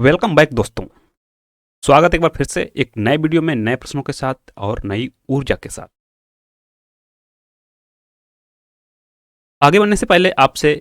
Welcome back दोस्तों। स्वागत है एक बार फिर से एक नए वीडियो में नए प्रश्नों के साथ और नई ऊर्जा के साथ। आगे बढ़ने से पहले आपसे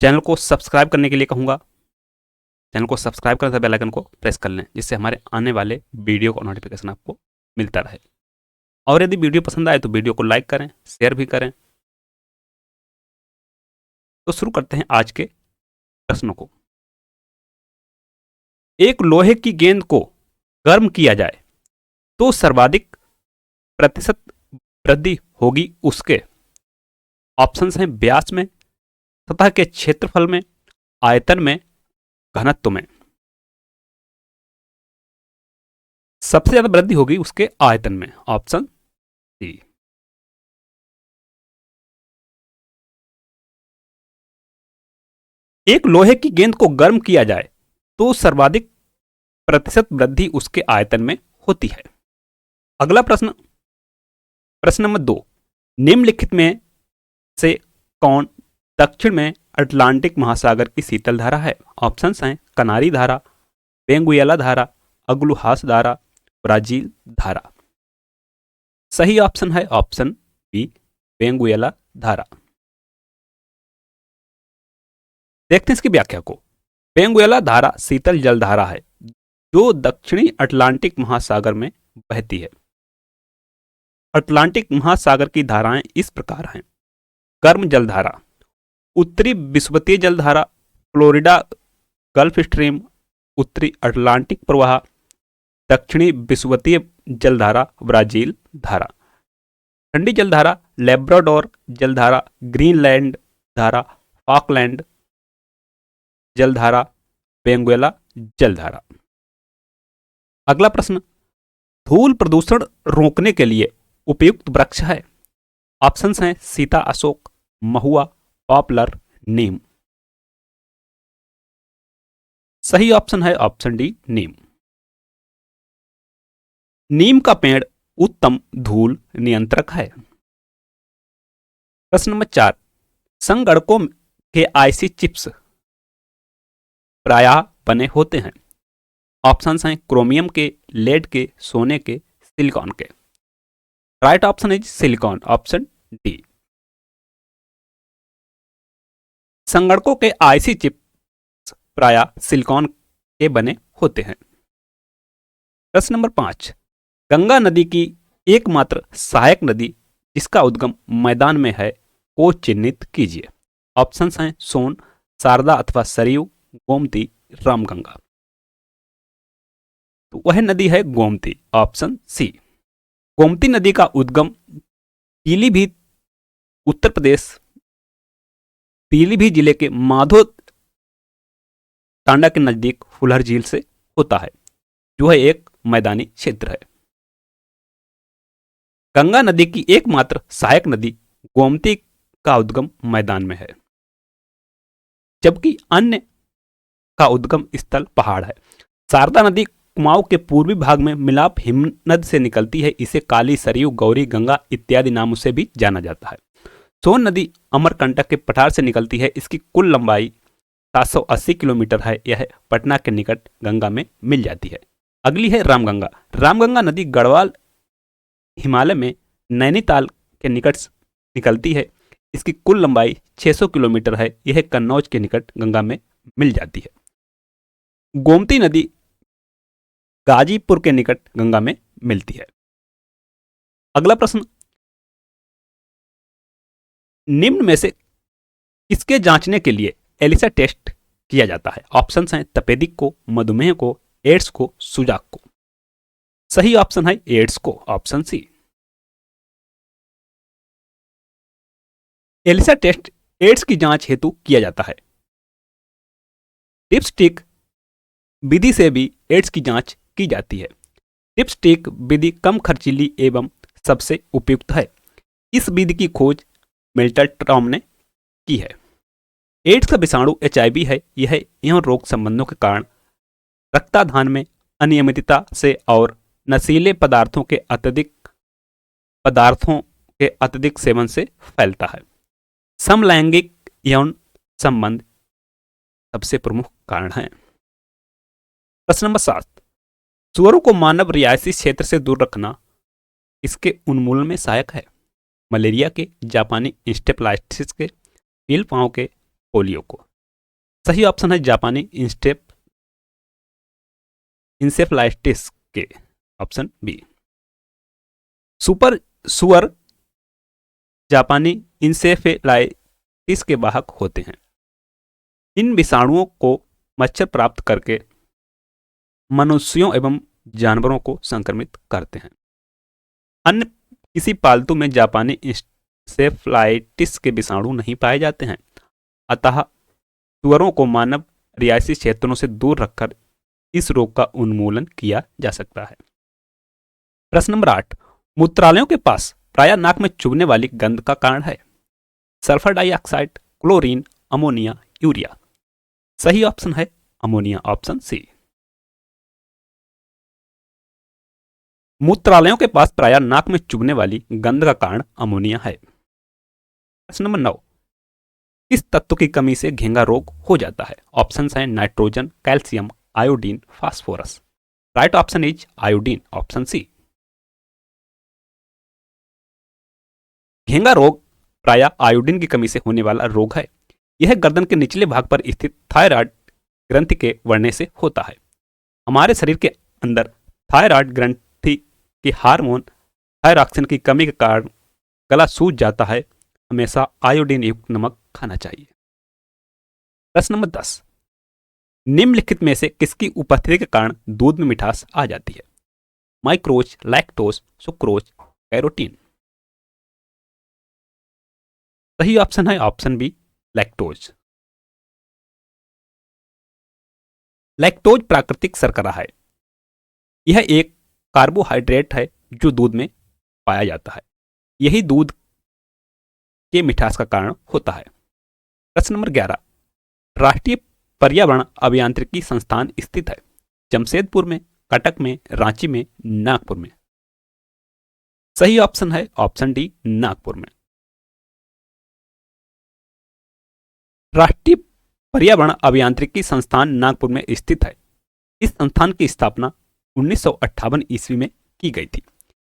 चैनल को सब्सक्राइब करने के लिए कहूंगा। चैनल को सब्सक्राइब कर बेल आइकन को प्रेस कर लें, जिससे हमारे आने वाले वीडियो का नोटिफिकेशन आपको मिलता रहे। और यदि वीडियो पसंद आए तो वीडियो को लाइक करें, शेयर भी करें। तो शुरू करते हैं आज के प्रश्नों को। एक लोहे की गेंद को गर्म किया जाए तो सर्वाधिक प्रतिशत वृद्धि होगी उसके ऑप्शंस हैं व्यास में, सतह के क्षेत्रफल में, आयतन में, घनत्व में। सबसे ज्यादा वृद्धि होगी उसके आयतन में, ऑप्शन सी। एक लोहे की गेंद को गर्म किया जाए तो सर्वाधिक प्रतिशत वृद्धि उसके आयतन में होती है। अगला प्रश्न, प्रश्न नंबर 2। निम्नलिखित में से कौन दक्षिण में अटलांटिक महासागर की शीतल धारा है? ऑप्शंस हैं कनारी धारा, बेंगुएला धारा, अग्लुहास धारा, ब्राजील धारा। सही ऑप्शन है ऑप्शन बी, बेंगुएला धारा। देखते हैं इसकी व्याख्या को। बेंगुएला धारा शीतल जल धारा है जो दक्षिणी अटलांटिक महासागर में बहती है। अटलांटिक महासागर की धाराएं इस प्रकार हैं: गर्म जलधारा, उत्तरी विषुवतीय जलधारा, फ्लोरिडा गल्फ स्ट्रीम, उत्तरी अटलांटिक प्रवाह, दक्षिणी विषुवतीय जलधारा, ब्राजील धारा। ठंडी जलधारा लेब्राडोर जलधारा, ग्रीनलैंड धारा, फॉकलैंड जलधारा, बेंगुएला जलधारा। अगला प्रश्न, धूल प्रदूषण रोकने के लिए उपयुक्त वृक्ष है? ऑप्शंस हैं सीता, अशोक, महुआ, पॉपुलर, नीम। सही ऑप्शन है ऑप्शन डी, नीम। नीम का पेड़ उत्तम धूल नियंत्रक है। प्रश्न नंबर 4। संगणकों के आईसी चिप्स प्रायः बने होते हैं। ऑप्शंस हैं क्रोमियम के, लेड के, सोने के, सिलिकॉन के। राइट ऑप्शन है सिलिकॉन, ऑप्शन डी। संगणकों के आईसी चिप्स प्रायः सिलिकॉन के बने होते हैं। प्रश्न नंबर 5। गंगा नदी की एकमात्र सहायक नदी जिसका उद्गम मैदान में है को चिन्हित कीजिए। ऑप्शंस हैं सोन, शारदा अथवा सरयू, गोमती, रामगंगा। तो वह नदी है गोमती, ऑप्शन सी। गोमती नदी का उद्गम पीलीभीत, उत्तर प्रदेश, पीलीभीत जिले के माधो टांडा के नजदीक फुलहर झील से होता है, जो है एक मैदानी क्षेत्र है। गंगा नदी की एकमात्र सहायक नदी गोमती का उद्गम मैदान में है, जबकि अन्य का उद्गम स्थल पहाड़ है। शारदा नदी कुमाऊं के पूर्वी भाग में मिलाप हिमनद से निकलती है। इसे काली, सरयू, गौरी, गंगा इत्यादि नामों से भी जाना जाता है। सोन नदी अमरकंटक के पठार से निकलती है। इसकी कुल लंबाई 780 किलोमीटर है। यह पटना के निकट गंगा में मिल जाती है। अगली है रामगंगा। रामगंगा नदी गढ़वाल हिमालय में नैनीताल के निकट निकलती है। इसकी कुल लंबाई 600 किलोमीटर है। यह कन्नौज के निकट गंगा में मिल जाती है। गोमती नदी गाजीपुर के निकट गंगा में मिलती है। अगला प्रश्न, निम्न में से किसके जांचने के लिए एलिसा टेस्ट किया जाता है? ऑप्शंस हैं तपेदिक को, मधुमेह को, एड्स को, सुजाक को। सही ऑप्शन है एड्स को, option C. ELISA test AIDS की जांच हेतु किया जाता है। डिप्स्टिक विधि से भी एड्स की जांच की जाती है। डिप्स्टिक विधि कम खर्चीली एवं सबसे उपयुक्त है। इस विधि की खोज मिल्टन ने की है। एड्स का विषाणु HIV है। यह यौन रोग संबंधों के कारण रक्ताधान में अनियमितता से और नशीले पदार्थों के अत्यधिक सेवन से फैलता है। समलैंगिक यौन संबंध सबसे प्रमुख कारण हैं। प्रश्न नंबर 7, सुअरों को मानव रिहायशी क्षेत्र से दूर रखना इसके उन्मूलन में सहायक है। मलेरिया के, जापानी इंसेफ्लाइटिस के, पील पाँव के, पोलियो को। सही ऑप्शन है जापानी इंसेफ्लाइटिस के, ऑप्शन बी। सुअर जापानी इंसेफेलाइटिस के वाहक होते हैं। इन विषाणुओं को मच्छर प्राप्त करके मनुष्यों एवं जानवरों को संक्रमित करते हैं। अन्य किसी पालतू में जापानी इंसेफ्लाइटिस के विषाणु नहीं पाए जाते हैं, अतः सुअरों को मानव रिहायशी क्षेत्रों से दूर रखकर इस रोग का उन्मूलन किया जा सकता है। प्रश्न नंबर 8, मूत्रालयों के पास प्रायः नाक में चुभने वाली गंध का कारण है। Sulphur dioxide, chlorine, ammonia, urea. सही ऑप्शन है अमोनिया, ऑप्शन सी। मूत्रालयों के पास प्रायः नाक में चुभने वाली गंध का कारण अमोनिया है। प्रश्न नंबर 9, किस तत्व की कमी से घेंगा रोग हो जाता है। ऑप्शन है nitrogen, calcium, iodine, phosphorus. Right option is iodine, option C. घेंगा रोग प्रायः आयोडीन की कमी से होने वाला रोग है। यह गर्दन के निचले भाग पर स्थित थायराइड ग्रंथि के बढ़ने से होता है। हमारे शरीर के अंदर थायराइड ग्रंथि के हार्मोन थायरॉक्सिन की कमी के कारण गला सूज जाता है। हमेशा आयोडीन युक्त नमक खाना चाहिए। प्रश्न नंबर 10, निम्नलिखित में से किसकी उपस्थिति के कारण दूध में मिठास आ जाती है। माइक्रोज, लैक्टोज, सुक्रोज, कैरोटीन। सही ऑप्शन है ऑप्शन बी, लैक्टोज। लैक्टोज प्राकृतिक शर्करा है। यह एक कार्बोहाइड्रेट है जो दूध में पाया जाता है। यही दूध के मिठास का कारण होता है। प्रश्न नंबर 11, राष्ट्रीय पर्यावरण अभियांत्रिकी संस्थान स्थित है। जमशेदपुर में, कटक में, रांची में, नागपुर में। सही ऑप्शन है ऑप्शन डी, नागपुर में। राष्ट्रीय पर्यावरण अभियांत्रिकी संस्थान नागपुर में स्थित है। इस संस्थान की स्थापना 1958 ईस्वी में की गई थी।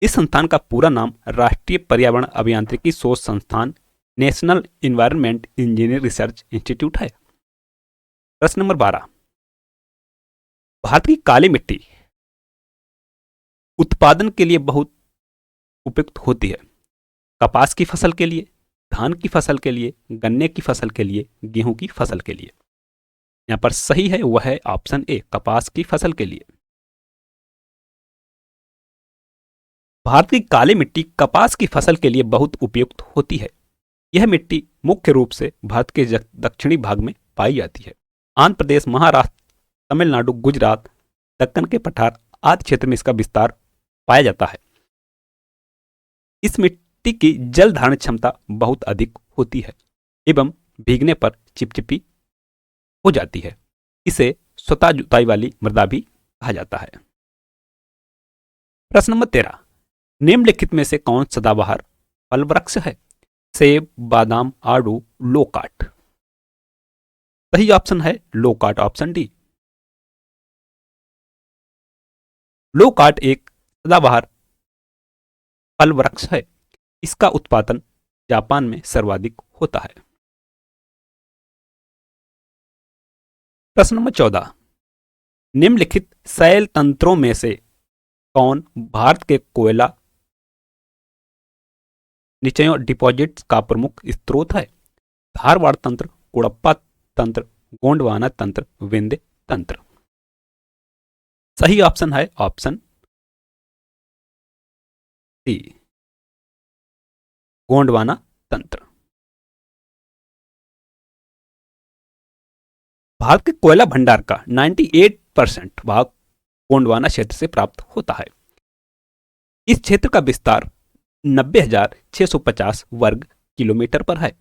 इस संस्थान का पूरा नाम राष्ट्रीय पर्यावरण अभियांत्रिकी शोध संस्थान, national environment engineering research institute है। प्रश्न नंबर 12, भारत की काली मिट्टी उत्पादन के लिए बहुत उपयुक्त होती है। कपास की फसल के लिए, धान की फसल के लिए, गन्ने की फसल के लिए, गेहूं की फसल के लिए। यहां पर सही है वह है ऑप्शन ए, कपास की फसल के लिए। भारत की काली मिट्टी कपास की फसल के लिए बहुत उपयुक्त होती है। यह मिट्टी मुख्य रूप से भारत के दक्षिणी भाग में पाई जाती है। आंध्र प्रदेश, महाराष्ट्र, तमिलनाडु, गुजरात, दक्कन के पठार आदि क्षेत्र में इसका विस्तार पाया जाता है। इस मिट्टी की जल धारण क्षमता बहुत अधिक होती है एवं भीगने पर चिपचिपी हो जाती है। इसे स्वतः जुताई वाली मृदा भी कहा जाता है। प्रश्न नंबर 13, निम्नलिखित में से कौन सदाबहार फल वृक्ष है। सेब, बादाम, आड़ू, लोकाट। सही ऑप्शन है लोकाट, ऑप्शन डी। लोकाट एक सदाबहार फल वृक्ष है। इसका उत्पादन जापान में सर्वाधिक होता है। प्रश्न नंबर 14, निम्नलिखित शैल तंत्रों में से कौन भारत के कोयला निचयों डिपॉजिट्स का प्रमुख स्रोत है। धारवाड़ तंत्र, कुड़प्पा तंत्र, गोंडवाना तंत्र, विंध्य तंत्र। सही ऑप्शन है ऑप्शन सी, गोंडवाना तंत्र। भारत के कोयला भंडार का 98% भाग गोंडवाना क्षेत्र से प्राप्त होता है। इस क्षेत्र का विस्तार 90,650 वर्ग किलोमीटर पर है।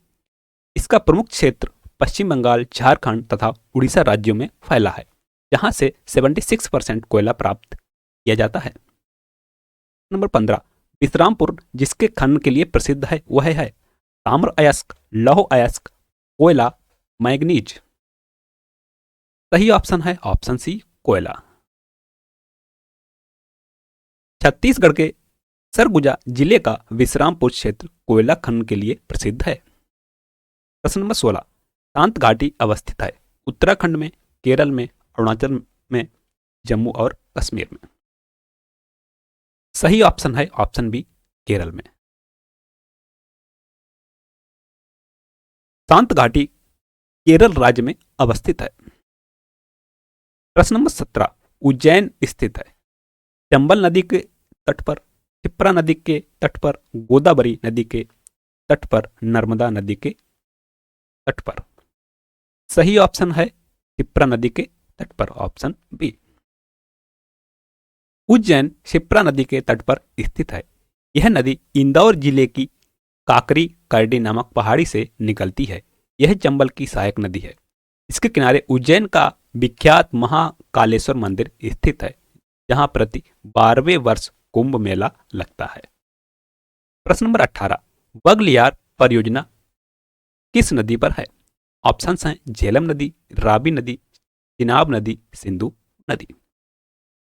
इसका प्रमुख क्षेत्र पश्चिम बंगाल, झारखंड तथा उड़ीसा राज्यों में फैला है, जहां से 76% कोयला प्राप्त किया जाता है। नंबर 15, विश्रामपुर जिसके खनन के लिए प्रसिद्ध है वह है ताम्र अयस्क, लौह अयस्क, कोयला, मैग्नीज। सही ऑप्शन है ऑप्शन सी कोयला। छत्तीसगढ़ के सरगुजा जिले का विश्रामपुर क्षेत्र कोयला खनन के लिए प्रसिद्ध है। प्रश्न नंबर 16, शांत घाटी अवस्थित है उत्तराखंड में, केरल में, अरुणाचल में, जम्मू और कश्मीर में। सही ऑप्शन है ऑप्शन बी केरल में। शांत घाटी केरल राज्य में अवस्थित है। प्रश्न नंबर 17, उज्जैन स्थित है चंबल नदी के तट पर, क्षिप्रा नदी के तट पर, गोदावरी नदी के तट पर, नर्मदा नदी के तट पर। सही ऑप्शन है क्षिप्रा नदी के तट पर, ऑप्शन बी। उज्जैन क्षिप्रा नदी के तट पर स्थित है। यह नदी इंदौर जिले की काकरी करडी नामक पहाड़ी से निकलती है। यह चंबल की सहायक नदी है। इसके किनारे उज्जैन का विख्यात महाकालेश्वर मंदिर स्थित है, जहां प्रति 12वें वर्ष कुंभ मेला लगता है। प्रश्न नंबर 18, बगलियार परियोजना किस नदी पर है? ऑप्शंस हैं झेलम नदी, रावी नदी, चिनाब नदी, सिंधु नदी।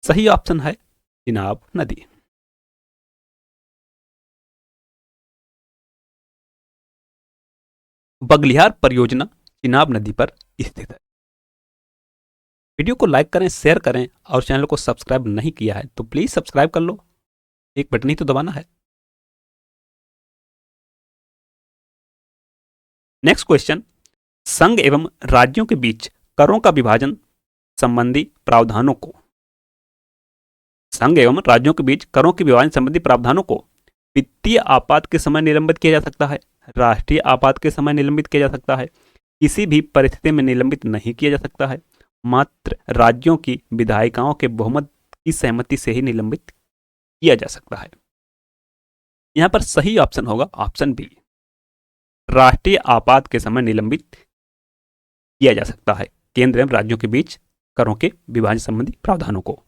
सही ऑप्शन है चिनाब नदी। बगलियार परियोजना चिनाब नदी पर स्थित है। वीडियो को लाइक करें, शेयर करें और चैनल को सब्सक्राइब नहीं किया है तो प्लीज सब्सक्राइब कर लो, एक बटन ही तो दबाना है। नेक्स्ट क्वेश्चन, संघ एवं राज्यों के बीच करों का विभाजन संबंधी प्रावधानों को, संघ एवं राज्यों के बीच करों के विभाजन संबंधी प्रावधानों को वित्तीय आपात के समय निलंबित किया जा सकता है, राष्ट्रीय आपात के समय निलंबित किया जा सकता है, किसी भी परिस्थिति में निलंबित नहीं किया जा सकता है, मात्र राज्यों की विधायिकाओं के बहुमत की सहमति से ही निलंबित किया जा सकता है। यहां पर सही ऑप्शन होगा ऑप्शन बी, राष्ट्रीय आपात के समय निलंबित किया जा सकता है केंद्र एवं राज्यों के बीच करों के विभाजन संबंधी प्रावधानों को।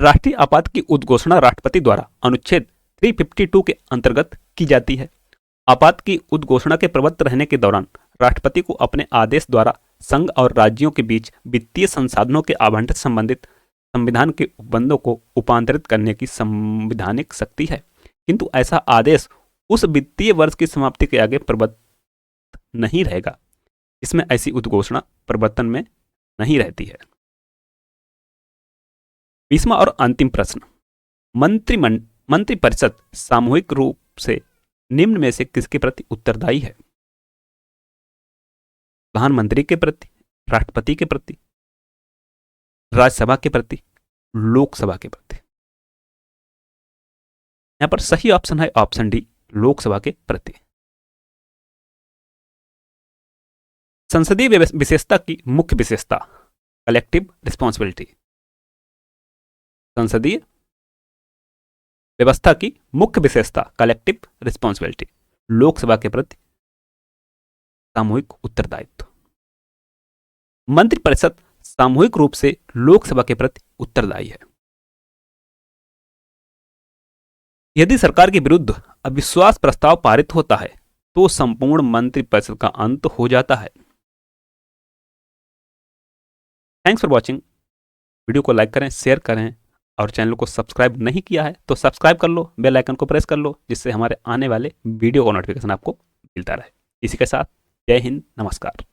राष्ट्रीय आपात की उद्घोषणा राष्ट्रपति द्वारा अनुच्छेद 352 के अंतर्गत की जाती है। आपात की उद्घोषणा के प्रवृत्त रहने के दौरान राष्ट्रपति को अपने आदेश द्वारा संघ और राज्यों के बीच वित्तीय संसाधनों के आवंटन संबंधित संविधान के उपबंधों को उपांतरित करने की संवैधानिक शक्ति है, किंतु ऐसा आदेश उस वित्तीय वर्ष की समाप्ति के आगे प्रबद्ध नहीं रहेगा। इसमें ऐसी उद्घोषणा प्रवर्तन में नहीं रहती है। 20वां और अंतिम प्रश्न, मंत्रिपरिषद सामूहिक रूप से निम्न में से किसके प्रति उत्तरदायी है? प्रधानमंत्री के प्रति, राष्ट्रपति के प्रति, राज्यसभा के प्रति, लोकसभा के प्रति। यहां पर सही ऑप्शन है ऑप्शन डी, लोकसभा के प्रति। संसदीय विशेषता की मुख्य विशेषता कलेक्टिव रिस्पॉन्सिबिलिटी। संसदीय व्यवस्था की मुख्य विशेषता कलेक्टिव रिस्पॉन्सिबिलिटी, लोकसभा के प्रति सामूहिक उत्तरदायित्व। मंत्रिपरिषद सामूहिक रूप से लोकसभा के प्रति उत्तरदायी है। यदि सरकार के विरुद्ध अविश्वास प्रस्ताव पारित होता है तो संपूर्ण मंत्रिपरिषद का अंत हो जाता है। Thanks for watching. वीडियो को लाइक करें, शेयर करें और चैनल को सब्सक्राइब नहीं किया है तो सब्सक्राइब कर लो, बेल आइकन को प्रेस कर लो, जिससे हमारे आने वाले वीडियो का नोटिफिकेशन आपको मिलता रहे। इसी के साथ जय हिंद, नमस्कार।